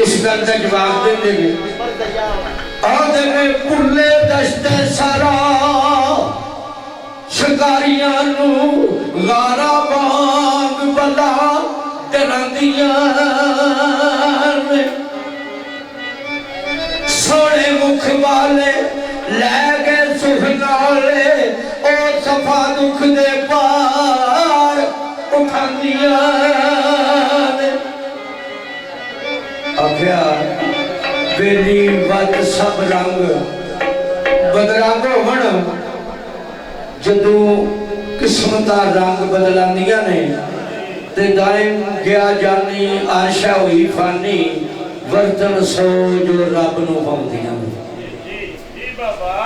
इस गल का जवाब देंगे आदे में पुरले दस्ते सारा शिकारियां नू गारा बाग बला डरांदियां ने सोने मुख वाले लै गए सुखनाले ओ सफा दुख दे पार उठांदियां ने आख्या बेली वत सब रंग बदरंग होवन जदों किस्मत रंग बदलांदियां ने ते दायम गया जानी आशा हुई फानी वर्तन सो जो रब नूं पाउंदियां जी बाबा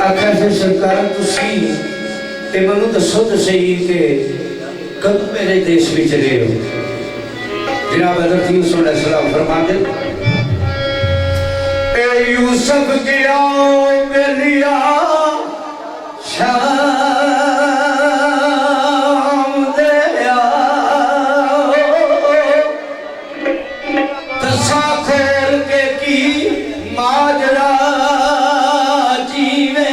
आखिर से सरकार तुसी ते मैनू दसो तो सही कि कब मेरे देश में चले हो जनाब हज़रत यूसुफ अलैहिस्सलाम फरमाते ए यूसुफ गया मेलिया शाम दे दसा खोल के की माजरा जीवे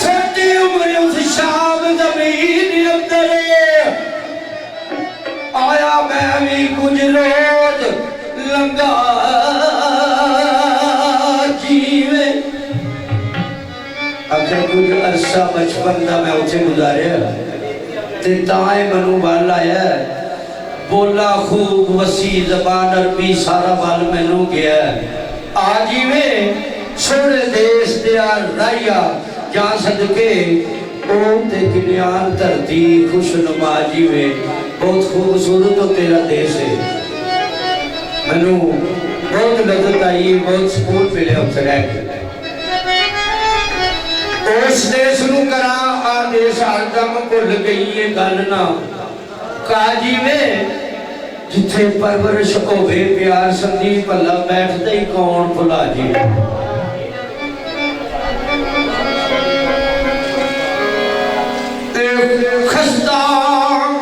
छोटी उम्र उस शाम जमीन अंदर आया मैं भी कुछ रोज लंगा जीवे अगर कुछ अरसा बचपन का मैं उसे गुजारिया ते ताए मनु बल आया बोला खूब वसी जबान अरबी सारा बल मैनू गया आ जीवे छोड़े देश दिया राइया जा सदके ज्ञान धरती खुशनुमा जीवे बहुत खूबसूरत हो तेरा देश है मैनू बहुत लज्जत आई बहुत सुकून मिले उत्थे रह के उस देश नू करा आ देश हरदम भुल गई है गल ना का जीवे जिथे परवरिश होवे प्यार संदीप भला बैठदा ही कौन भुला जी खस्ता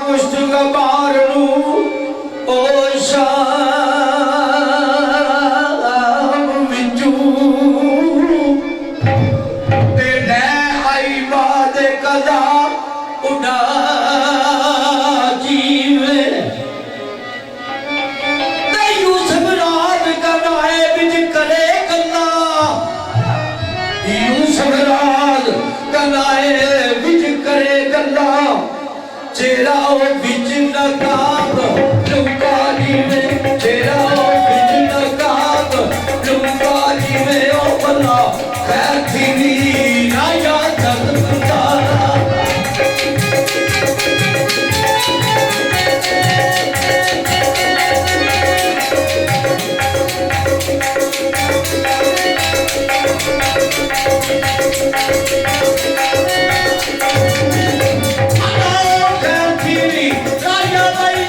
मुश्तगबार नू ओ शाम विचू ते लै आई बाद कदा उड़ा जीवे ते यूसुफ रात कनाए विच करे गल्ला यूसुफ रात कनाए विच करे गल्ला चेहरा बिच नकाब लुका जीवे चेहरा बिच नकाब लुका जीवे ओ भला खैर थी ना याद तारा राजा भाई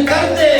कर दे